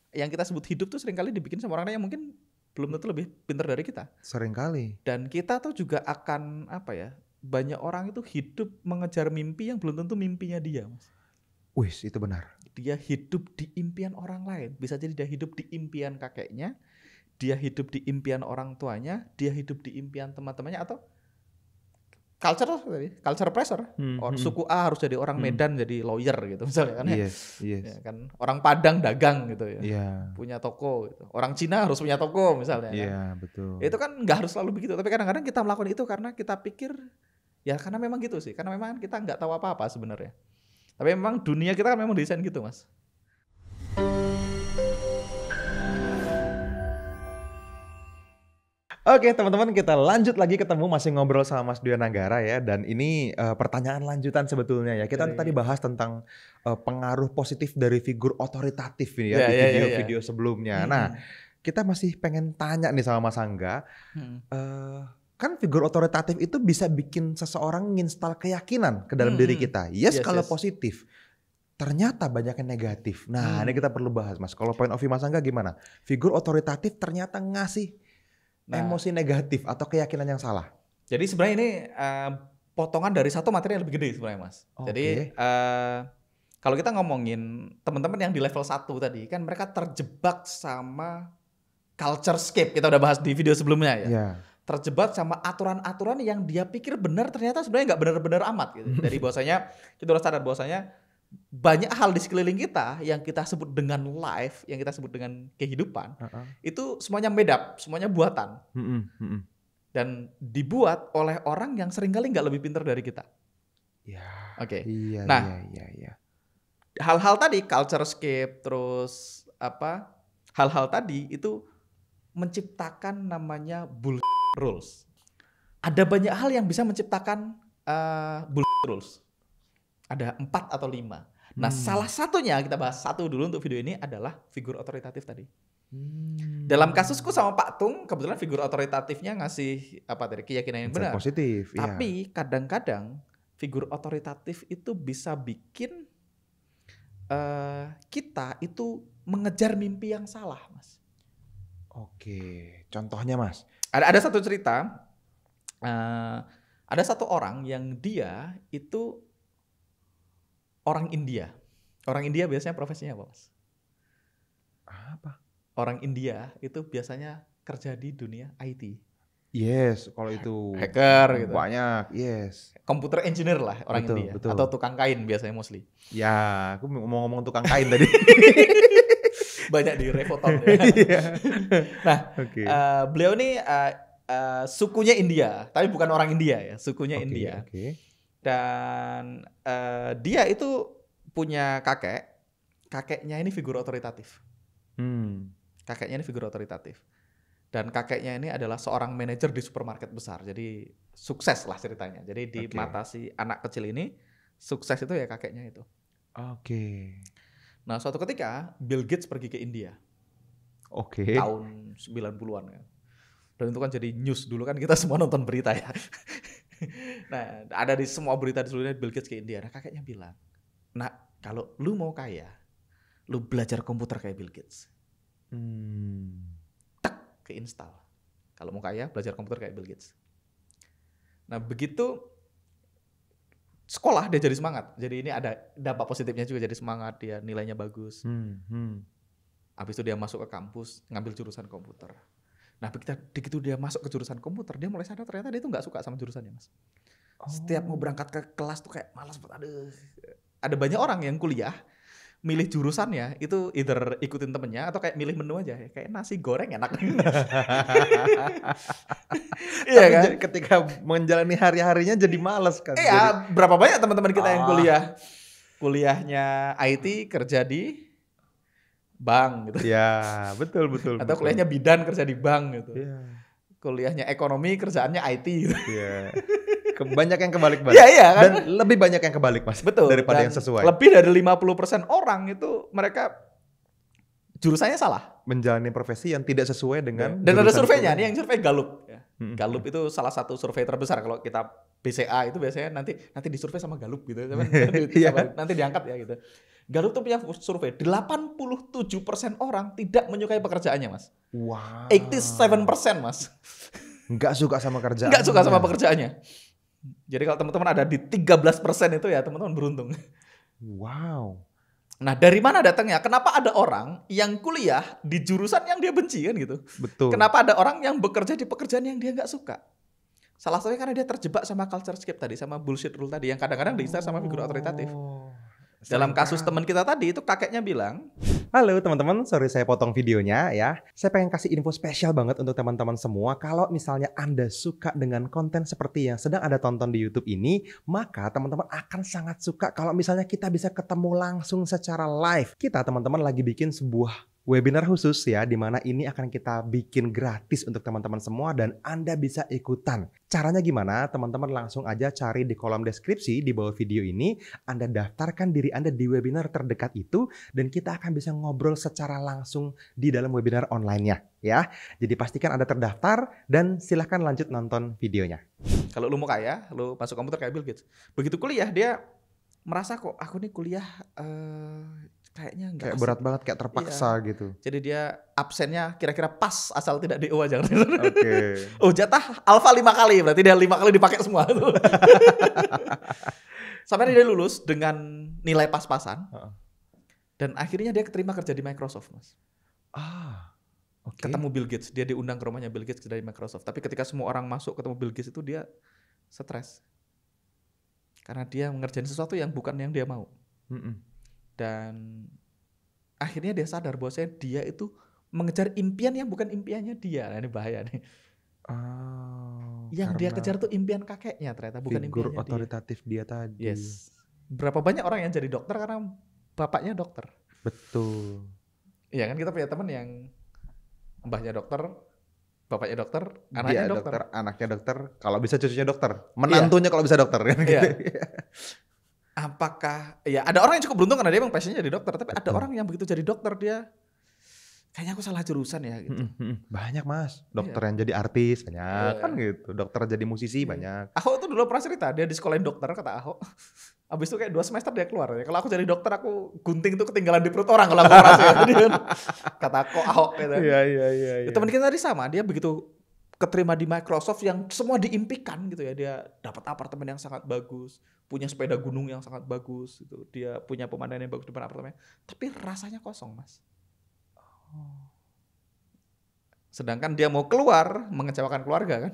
yang kita sebut hidup tuh seringkali dibikin sama orang yang mungkin belum tentu lebih pintar dari kita. Seringkali. Dan kita tuh juga akan banyak orang itu hidup mengejar mimpi yang belum tentu mimpinya dia, Mas. Wis, itu benar. Dia hidup di impian orang lain. Bisa jadi dia hidup di impian kakeknya, dia hidup di impian orang tuanya, dia hidup di impian teman-temannya, atau culture pressure. Suku A harus jadi orang Medan jadi lawyer gitu misalnya kan ya. Ya kan, orang Padang dagang gitu ya. Punya toko gitu. Orang Cina harus punya toko misalnya kan. Betul. Itu kan nggak harus selalu begitu, tapi kadang-kadang kita melakukan itu karena kita pikir ya karena memang gitu sih. Karena memang kita nggak tahu apa-apa sebenarnya. Tapi memang dunia kita kan memang desain gitu, Mas. Oke teman-teman, kita lanjut lagi ketemu, masih ngobrol sama Mas Dwi Nanggara ya. Dan ini pertanyaan lanjutan sebetulnya ya. Kita tadi bahas tentang pengaruh positif dari figur otoritatif ini ya, di video-video sebelumnya. Nah, kita masih pengen tanya nih sama Mas Angga. Kan figur otoritatif itu bisa bikin seseorang nginstal keyakinan ke dalam diri kita. Kalau positif. Ternyata banyak yang negatif. Nah ini kita perlu bahas, Mas. Kalau point of view Mas Angga gimana? Figur otoritatif ternyata ngasih emosi negatif atau keyakinan yang salah. Jadi sebenarnya ini potongan dari satu materi yang lebih gede sebenarnya, Mas. Jadi kalau kita ngomongin teman-teman yang di level 1 tadi, kan mereka terjebak sama culture scape. Kita udah bahas di video sebelumnya ya. Terjebak sama aturan-aturan yang dia pikir benar, ternyata sebenarnya nggak benar-benar amat gitu. Dari bahwasanya kita udah sadar bahwasanya banyak hal di sekeliling kita yang kita sebut dengan life, yang kita sebut dengan kehidupan, itu semuanya made up, semuanya buatan. Dan dibuat oleh orang yang seringkali nggak lebih pintar dari kita. Hal-hal tadi, culture scape, terus hal-hal tadi itu menciptakan namanya bullshit rules. Ada banyak hal yang bisa menciptakan bullshit rules. Ada 4 atau 5. Nah, salah satunya kita bahas satu dulu untuk video ini adalah figur otoritatif tadi. Dalam kasusku sama Pak Tung, kebetulan figur otoritatifnya ngasih keyakinan yang benar. Positif. Tapi kadang-kadang figur otoritatif itu bisa bikin kita itu mengejar mimpi yang salah, Mas. Oke, contohnya, Mas. Ada satu cerita, ada satu orang yang dia itu orang India. Orang India biasanya profesinya apa, Mas? Apa? Orang India itu biasanya kerja di dunia IT. Kalau itu hacker gitu. Banyak, Computer engineer lah orang India. Betul. Atau tukang kain biasanya mostly. Ya, aku mau ngomong tukang kain tadi. Banyak di Revoton ya. Nah, beliau ini sukunya India, tapi bukan orang India ya, sukunya India. Dan dia itu punya kakeknya ini figur otoritatif. Kakeknya ini figur otoritatif. Dan kakeknya ini adalah seorang manajer di supermarket besar. Jadi sukses lah ceritanya. Jadi di mata si anak kecil ini, sukses itu ya kakeknya itu. Nah suatu ketika Bill Gates pergi ke India. Tahun 90-an kan. Dan itu kan jadi news dulu kan, kita semua nonton berita ya. Nah, ada di semua berita di seluruh dunia Bill Gates ke India. Nah, kakeknya bilang, "Nah, kalau lu mau kaya, lu belajar komputer kayak Bill Gates." Tak keinstall. Kalau mau kaya, belajar komputer kayak Bill Gates. Nah, begitu sekolah dia jadi semangat. Jadi ini ada dampak positifnya juga, jadi semangat, dia nilainya bagus. Habis itu dia masuk ke kampus, ngambil jurusan komputer. Nah, begitu dia masuk ke jurusan komputer, dia mulai sadar ternyata dia tuh nggak suka sama jurusannya, Mas. Setiap mau berangkat ke kelas tuh kayak malas banget. Ada banyak orang yang kuliah milih jurusannya itu either ikutin temennya atau kayak milih menu aja, kayak nasi goreng enak. Iya kan? Ketika menjalani hari-harinya jadi malas kan. Iya, berapa banyak teman-teman kita yang kuliahnya IT kerja di bank gitu. Ya, betul. Atau kuliahnya bidan kerja di bank gitu. Kuliahnya ekonomi kerjaannya IT gitu. Banyak yang kebalik-balik. Kan? Dan lebih banyak yang kebalik, Mas. Betul. Daripada yang sesuai. Lebih dari 50% orang itu mereka jurusannya salah. Menjalani profesi yang tidak sesuai dengan. Dan ada surveinya, ini yang survei Gallup. Gallup itu salah satu survei terbesar. Kalau kita BCA itu biasanya nanti disurvei sama Gallup gitu. Nanti diangkat ya gitu. Gallup tuh punya survei, 87% orang tidak menyukai pekerjaannya, Mas. Wow. 87%, Mas. Nggak suka sama kerjaan. Nggak suka sama pekerjaannya. Jadi kalau teman-teman ada di 13% itu ya teman-teman beruntung. Wow. Nah, dari mana datangnya? Kenapa ada orang yang kuliah di jurusan yang dia benci kan gitu? Betul. Kenapa ada orang yang bekerja di pekerjaan yang dia nggak suka? Salah satunya karena dia terjebak sama culture escape tadi, sama bullshit rule tadi yang kadang-kadang diinstal sama figur otoritatif. Dalam kasus teman kita tadi itu kakeknya bilang, halo teman-teman, sorry saya potong videonya ya. Saya pengen kasih info spesial banget untuk teman-teman semua. Kalau misalnya Anda suka dengan konten seperti yang sedang Anda tonton di YouTube ini, maka teman-teman akan sangat suka kalau misalnya kita bisa ketemu langsung secara live. Kita teman-teman lagi bikin sebuah webinar khusus ya, di mana ini akan kita bikin gratis untuk teman-teman semua dan Anda bisa ikutan. Caranya gimana? Teman-teman langsung aja cari di kolom deskripsi di bawah video ini. Anda daftarkan diri Anda di webinar terdekat itu dan kita akan bisa ngobrol secara langsung di dalam webinar online-nya ya. Jadi pastikan Anda terdaftar dan silahkan lanjut nonton videonya. Kalau lu mau kaya, lu masuk komputer kayak Bill Gates. Begitu kuliah dia merasa kok aku nih kuliah kayaknya enggak kayak berat banget, kayak terpaksa gitu. Jadi dia absennya kira-kira pas asal tidak DO aja. Oke. Oh, jatah alfa 5 kali, berarti dia 5 kali dipakai semua. Sampai dia lulus dengan nilai pas-pasan. Dan akhirnya dia keterima kerja di Microsoft, Mas. Oke. Ketemu Bill Gates, dia diundang ke rumahnya Bill Gates dari Microsoft. Tapi ketika semua orang masuk ketemu Bill Gates itu dia stres. Karena dia mengerjain sesuatu yang bukan yang dia mau. Dan akhirnya dia sadar bahwasanya dia itu mengejar impian yang bukan impiannya dia. Nah, ini bahaya nih. Yang dia kejar tuh impian kakeknya ternyata, bukan impiannya dia. Figur otoritatif dia tadi. Yes. Berapa banyak orang yang jadi dokter karena bapaknya dokter. Betul. Iya kan, kita punya teman yang mbahnya dokter, bapaknya dokter, anaknya dia dokter, anaknya dokter, kalau bisa cucunya dokter, menantunya kalau bisa dokter kan gitu. Apakah ya ada orang yang cukup beruntung karena dia memang passionnya jadi dokter, tapi ada orang yang begitu jadi dokter dia kayaknya aku salah jurusan ya gitu. Banyak Mas, dokter yang jadi artis banyak kan gitu, dokter jadi musisi banyak. Ahok tuh dulu pernah cerita dia di sekolahin dokter, kata Ahok. Abis itu kayak 2 semester dia keluar ya. Kalau aku jadi dokter aku gunting tuh ketinggalan di perut orang kalau aku operasi. Kata Ahok gitu. Iya. Teman kita tadi sama, dia begitu keterima di Microsoft yang semua diimpikan gitu ya. Dia dapat apartemen yang sangat bagus, punya sepeda gunung yang sangat bagus gitu. Dia punya pemandangan yang bagus di depan apartemen. Tapi rasanya kosong, Mas. Sedangkan dia mau keluar, mengecewakan keluarga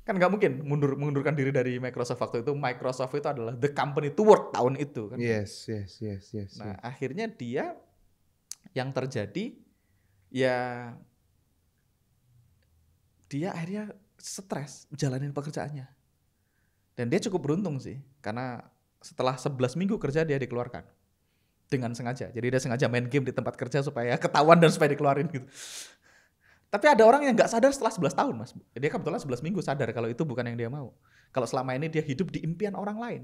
kan nggak mungkin mengundurkan diri dari Microsoft waktu itu. Microsoft itu adalah the company to work tahun itu kan. Yes. Nah, akhirnya dia yang terjadi ya dia akhirnya stres jalanin pekerjaannya. Dan dia cukup beruntung sih, karena setelah 11 minggu kerja dia dikeluarkan. Dengan sengaja. Jadi dia sengaja main game di tempat kerja supaya ketahuan dan supaya dikeluarin gitu. Tapi ada orang yang gak sadar setelah 11 tahun, Mas. Dia kebetulan 11 minggu sadar kalau itu bukan yang dia mau. Kalau selama ini dia hidup di impian orang lain.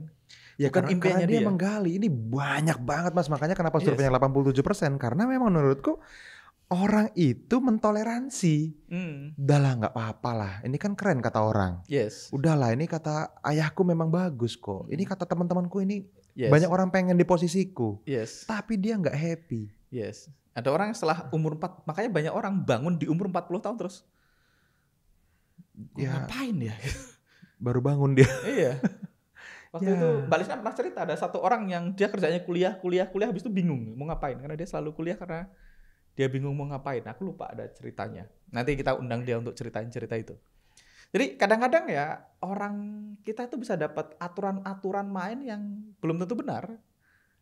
Ya bukan impiannya dia. Menggali. Ini banyak banget, Mas. Makanya kenapa surveinya 87%. Karena memang menurutku orang itu mentoleransi. Udahlah gak apa-apa lah. Ini kan keren kata orang. Yes. Udahlah, ini kata ayahku memang bagus kok. Ini kata teman-temanku ini banyak orang pengen di posisiku. Yes. Tapi dia gak happy. Yes. Ada orang yang setelah umur 4, makanya banyak orang bangun di umur 40 tahun terus. Ngapain ya? Baru bangun dia. Iya. Waktu itu Mbak Lisna pernah cerita ada satu orang yang dia kerjanya kuliah habis itu bingung mau ngapain. Karena dia selalu kuliah karena dia bingung mau ngapain. Aku lupa ada ceritanya. Nanti kita undang dia untuk ceritain cerita itu. Jadi kadang-kadang ya orang kita itu bisa dapat aturan-aturan main yang belum tentu benar.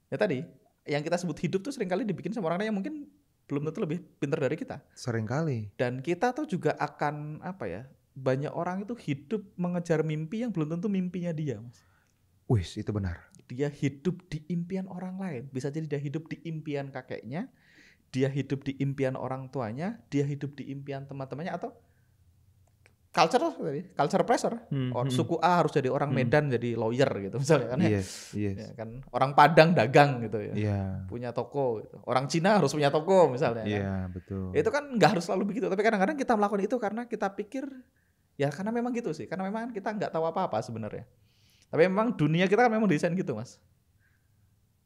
Ya tadi, yang kita sebut hidup tuh seringkali dibikin sama orang yang mungkin belum tentu lebih pintar dari kita. Seringkali. Dan kita tuh juga akan banyak orang itu hidup mengejar mimpi yang belum tentu mimpinya dia, Mas. Wis, itu benar. Dia hidup di impian orang lain. Bisa jadi dia hidup di impian kakeknya, dia hidup di impian orang tuanya, dia hidup di impian teman-temannya, atau culture pressure. Suku A harus jadi orang Medan jadi lawyer gitu misalnya kan. Yes. Ya, kan orang Padang dagang gitu ya. Punya toko gitu. Orang Cina harus punya toko misalnya kan. Betul. Itu kan nggak harus selalu begitu, tapi kadang-kadang kita melakukan itu karena kita pikir ya karena memang gitu sih. Karena memang kita nggak tahu apa-apa sebenarnya. Tapi memang dunia kita kan memang desain gitu, Mas.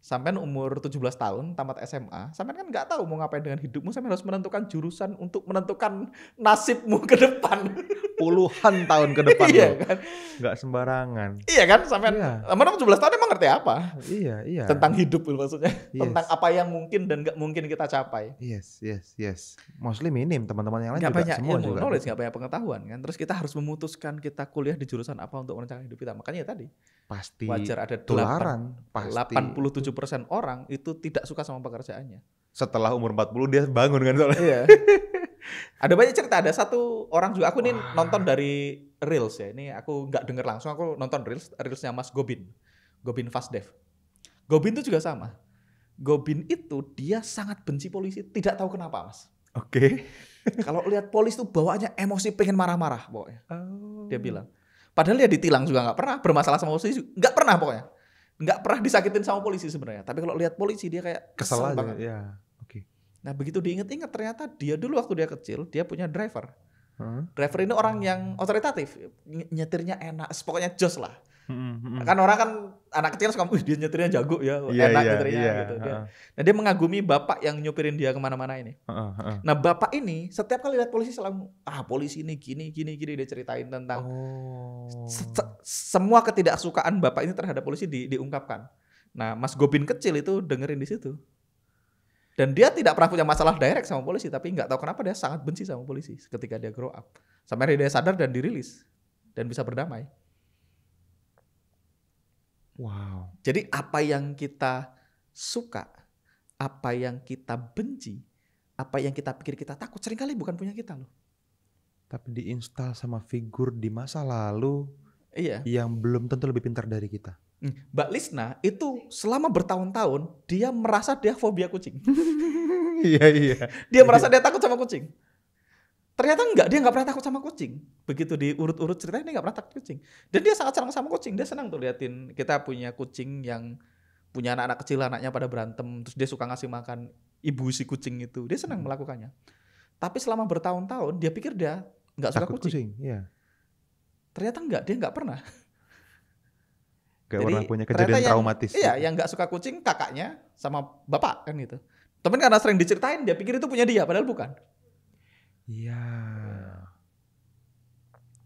sampean umur 17 tahun tamat SMA, sampean kan nggak tahu mau ngapain dengan hidupmu, sampean harus menentukan jurusan untuk menentukan nasibmu ke depan. Puluhan tahun ke depan Iya loh. kan? Nggak sembarangan. Iya kan, sampean Iya. sampean 17 tahun emang ngerti apa? Iya. Tentang hidup maksudnya. Yes. Tentang apa yang mungkin dan nggak mungkin kita capai. Yes. Mostly minim, teman-teman yang lain Nggak juga banyak semua ilmu, juga. knowledge, nggak banyak pengetahuan kan. Terus kita harus memutuskan kita kuliah di jurusan apa untuk merencanakan hidup kita. Makanya tadi Pasti wajar ada tularan, pasti. 87% orang itu tidak suka sama pekerjaannya. Setelah umur 40 dia bangun kan soalnya. Iya. Ada banyak cerita, ada satu orang juga, aku ini nonton dari Reels ya. Ini aku nggak denger langsung, aku nonton Reelsnya Mas Gobin Fasdev. Gobin itu juga sama. Gobin itu dia sangat benci polisi, tidak tahu kenapa Mas. Oke. Kalau lihat polisi tuh bawaannya emosi, pengen marah-marah pokoknya. Oh. Dia bilang. Padahal dia ditilang juga nggak pernah, bermasalah sama polisi nggak pernah pokoknya. Nggak pernah disakitin sama polisi sebenarnya. Tapi kalau lihat polisi dia kayak Kesel aja, banget. ya. Oke. Nah begitu diinget-inget ternyata dia dulu waktu dia kecil dia punya driver. Huh? Driver ini orang yang otoritatif, nyetirnya enak, pokoknya jos lah. Kan orang kan anak kecil suka, dia nyetirnya jago ya, enak nyetirnya gitu. Nah dia mengagumi bapak yang nyupirin dia kemana-mana ini. Nah bapak ini setiap kali lihat polisi selalu, polisi ini gini dia ceritain tentang semua ketidaksukaan bapak ini terhadap polisi diungkapkan. Nah Mas Gobin kecil itu dengerin di situ. Dan dia tidak pernah punya masalah direct sama polisi, tapi nggak tahu kenapa dia sangat benci sama polisi ketika dia grow up. Sampai dia sadar dan dirilis dan bisa berdamai. Wow. Jadi apa yang kita suka, apa yang kita benci, apa yang kita pikir kita takut, seringkali bukan punya kita loh. Tapi diinstal sama figur di masa lalu yang belum tentu lebih pintar dari kita. Mbak Lisna itu selama bertahun-tahun dia merasa dia fobia kucing. Iya. Dia merasa dia takut sama kucing. Ternyata enggak, dia enggak pernah takut sama kucing. Begitu diurut-urut ceritanya dia enggak pernah takut kucing. Dan dia sangat senang sama kucing. Dia senang tuh liatin kita punya kucing yang punya anak-anak kecil, anaknya pada berantem, terus dia suka ngasih makan ibu si kucing itu. Dia senang melakukannya. Tapi selama bertahun-tahun dia pikir dia enggak suka kucing. Iya. Ternyata enggak, dia enggak pernah. Gak pernah punya kejadian traumatis. Iya, yang enggak suka kucing kakaknya sama bapak kan gitu. Tapi karena sering diceritain dia pikir itu punya dia, padahal bukan. Iya.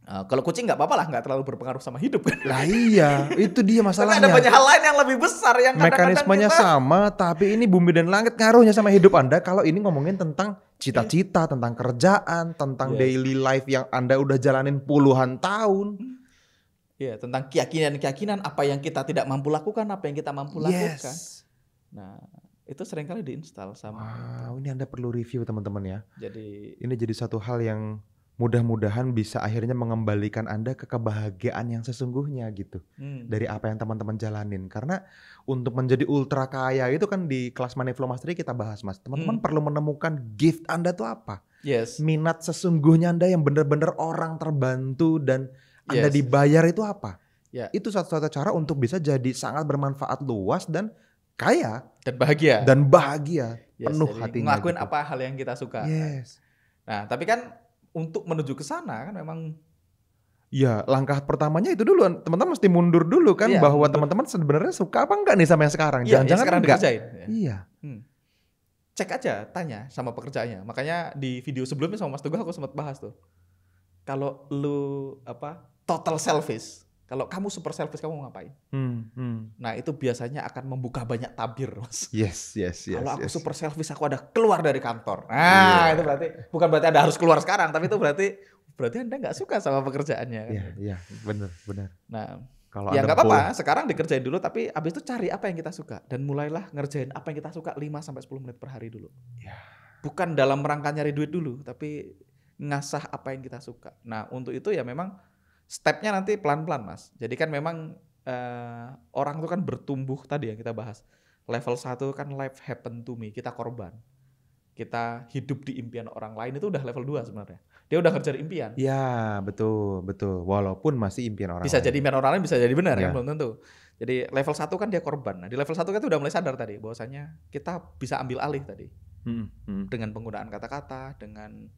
Kalau kucing nggak apa-apa lah, nggak terlalu berpengaruh sama hidup kan. Lah iya, itu dia masalahnya. Tapi ada banyak hal lain yang lebih besar yang mekanismenya sama, tapi ini bumi dan langit ngaruhnya sama hidup Anda. Kalau ini ngomongin tentang cita-cita, tentang kerjaan, tentang daily life yang Anda udah jalanin puluhan tahun. Iya, tentang keyakinan-keyakinan, apa yang kita tidak mampu lakukan, apa yang kita mampu lakukan. Nah, itu seringkali diinstal sama. Wow, ini Anda perlu review teman-teman ya. Jadi ini jadi satu hal yang mudah-mudahan bisa akhirnya mengembalikan Anda ke kebahagiaan yang sesungguhnya gitu. Dari apa yang teman-teman jalanin. Karena untuk menjadi ultra kaya itu kan di kelas Money Flow Mastery kita bahas Mas. Teman-teman perlu menemukan gift Anda tuh apa. Minat sesungguhnya Anda yang benar-benar orang terbantu dan Anda dibayar itu apa. Itu satu-satu cara untuk bisa jadi sangat bermanfaat luas dan kaya dan bahagia penuh hatinya. Ngelakuin gitu. apa hal yang kita suka. Nah, tapi kan untuk menuju ke sana kan memang ya langkah pertamanya itu dulu teman-teman mesti mundur dulu kan bahwa teman-teman sebenarnya suka apa enggak nih sama yang sekarang. Jangan-jangan sekarang enggak. Dikerjain. Iya. Cek aja, tanya sama pekerjaannya. Makanya di video sebelumnya sama Mas Teguh aku sempat bahas tuh. Kalau lu total selfish, kalau kamu super selfish kamu mau ngapain? Nah itu biasanya akan membuka banyak tabir Mas. Yes. Kalau aku super selfish aku ada keluar dari kantor. Nah itu berarti bukan berarti Anda harus keluar sekarang, tapi itu berarti Anda nggak suka sama pekerjaannya. Iya benar. Nah kalau ya nggak apa-apa, sekarang dikerjain dulu, tapi abis itu cari apa yang kita suka dan mulailah ngerjain apa yang kita suka 5-10 menit per hari dulu. Bukan dalam rangka nyari duit dulu, tapi ngasah apa yang kita suka. Nah untuk itu ya memang stepnya nanti pelan-pelan Mas. Jadi kan memang orang itu kan bertumbuh tadi yang kita bahas. Level 1 kan life happen to me, kita korban. Kita hidup di impian orang lain itu udah level 2 sebenarnya. Dia udah ngejar impian. Ya betul. Walaupun masih impian orang bisa lain. Jadi impian orang lain, bisa jadi benar kan belum tentu. Jadi level 1 kan dia korban. Nah di level 1 kan udah mulai sadar tadi bahwasanya kita bisa ambil alih tadi. Dengan penggunaan kata-kata, dengan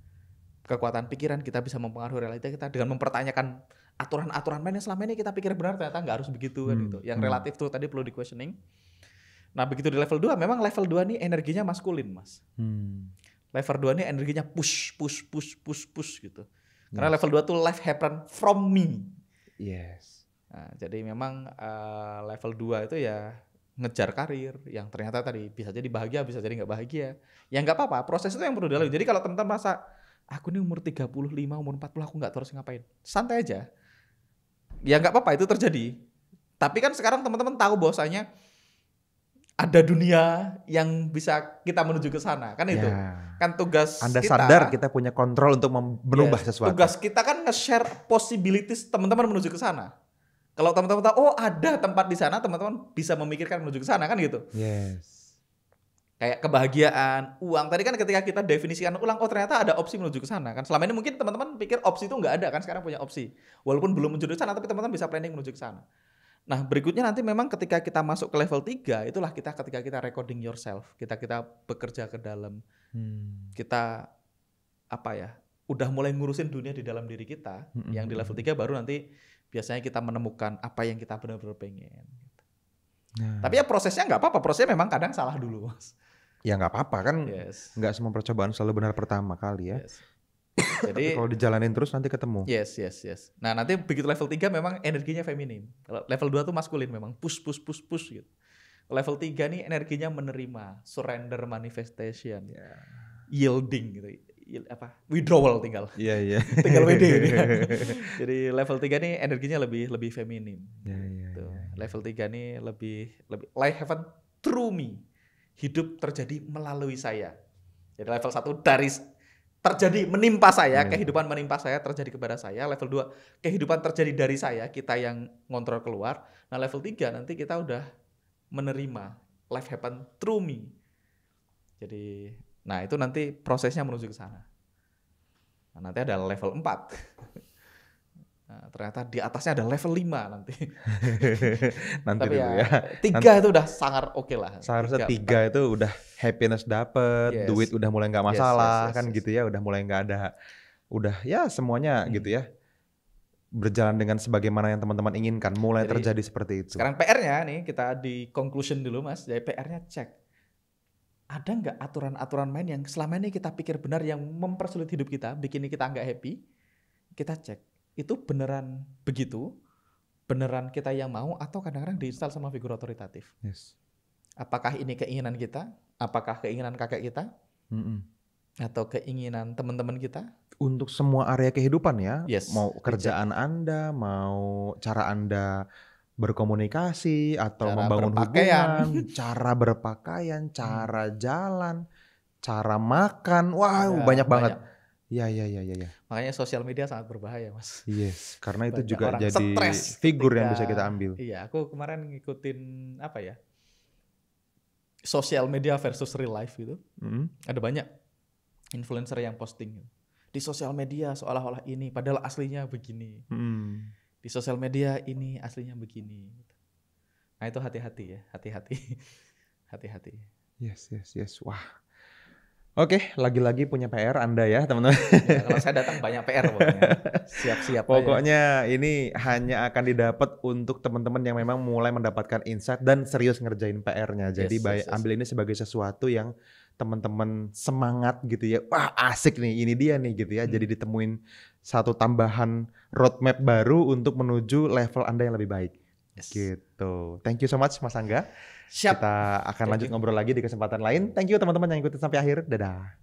kekuatan pikiran kita bisa mempengaruhi realita kita dengan mempertanyakan aturan-aturan main yang selama ini kita pikir benar ternyata nggak harus begitu kan gitu. Yang relatif tuh tadi perlu di questioning. Nah begitu di level 2, memang level 2 nih energinya maskulin Mas. Level 2 nih energinya push gitu. Karena level 2 tuh life happen from me. Yes. Nah, jadi memang level 2 itu ya ngejar karir yang ternyata tadi bisa jadi bahagia, bisa jadi nggak bahagia. Ya nggak apa-apa, proses itu yang perlu dilalui. Jadi kalau teman-teman merasa aku nih umur 35, umur 40 aku nggak terus ngapain, santai aja. Ya nggak apa-apa, itu terjadi. Tapi kan sekarang teman-teman tahu bahwasanya ada dunia yang bisa kita menuju ke sana, kan itu. Kan tugas Anda kita. sadar kita punya kontrol untuk merubah sesuatu. Tugas kita kan nge-share possibilities teman-teman menuju ke sana. Kalau teman-teman tahu, oh ada tempat di sana, teman-teman bisa memikirkan menuju ke sana, kan gitu. Yes. Kayak kebahagiaan, uang. Tadi kan ketika kita definisikan ulang, oh ternyata ada opsi menuju ke sana. Kan selama ini mungkin teman-teman pikir opsi itu nggak ada, kan sekarang punya opsi. Walaupun belum menuju ke sana, tapi teman-teman bisa planning menuju ke sana. Nah berikutnya nanti memang ketika kita masuk ke level 3, itulah ketika kita recording yourself. Kita bekerja ke dalam. Kita udah mulai ngurusin dunia di dalam diri kita. Yang di level 3 baru nanti biasanya kita menemukan apa yang kita benar-benar pengen. Tapi ya prosesnya nggak apa-apa. Prosesnya memang kadang salah dulu, Mas. Ya nggak apa-apa kan. Nggak semua percobaan selalu benar pertama kali ya. Jadi kalau dijalanin terus nanti ketemu. Yes. Nah nanti begitu level 3 memang energinya feminim. Kalau level 2 tuh maskulin, memang push gitu. Level 3 nih energinya menerima, surrender, manifestation, yielding gitu. Withdrawal tinggal. Iya. Tinggal WD. Jadi level 3 nih energinya lebih feminim. Iya. Level 3 nih lebih life happen through me. Hidup terjadi melalui saya. Jadi level 1 dari terjadi menimpa saya, kehidupan menimpa saya, terjadi kepada saya. Level 2 kehidupan terjadi dari saya, kita yang ngontrol keluar. Nah level 3 nanti kita udah menerima, life happen through me. Jadi nah itu nanti prosesnya menuju ke sana. Nah, nanti ada level 4. Nah, ternyata di atasnya ada level 5 nanti. Nanti tapi dulu ya. 3 itu udah sangat oke lah. Seharusnya 3 itu udah happiness dapet, duit udah mulai nggak masalah kan gitu ya, udah mulai nggak ada, udah ya semuanya gitu ya. Berjalan dengan sebagaimana yang teman-teman inginkan, mulai jadi, terjadi seperti itu. Sekarang PR-nya nih kita di conclusion dulu Mas. Jadi PR-nya cek. Ada nggak aturan-aturan main yang selama ini kita pikir benar yang mempersulit hidup kita, bikin kita nggak happy? Kita cek, itu beneran begitu? Beneran kita yang mau atau kadang-kadang diinstal sama figur otoritatif? Yes. Apakah ini keinginan kita? Apakah keinginan kakek kita? Atau keinginan teman-teman kita? Untuk semua area kehidupan ya, mau kerjaan exactly. Anda, mau cara Anda berkomunikasi atau Cara membangun berpakaian. hubungan, cara berpakaian, cara jalan, cara makan, banyak banget. Ya. Makanya sosial media sangat berbahaya Mas. Yes, karena itu banyak juga jadi stres figur yang bisa kita ambil. Iya, aku kemarin ngikutin sosial media versus real life gitu. Ada banyak influencer yang posting di sosial media seolah-olah ini, padahal aslinya begini. Di sosial media ini aslinya begini. Nah itu hati-hati ya, hati-hati. Yes. Wah. Oke, lagi-lagi punya PR Anda ya teman-teman. Ya, kalau saya datang banyak PR pokoknya. Siap-siap. Pokoknya ini hanya akan didapat untuk teman-teman yang memang mulai mendapatkan insight dan serius ngerjain PR-nya. Jadi ambil ini sebagai sesuatu yang teman-teman semangat gitu ya. Wah asik nih, ini dia nih gitu ya. Jadi ditemuin satu tambahan roadmap baru untuk menuju level Anda yang lebih baik. Gitu. Thank you so much Mas Angga. Siap. Kita akan lanjut ngobrol lagi di kesempatan lain. Thank you teman-teman yang ikutin sampai akhir. Dadah.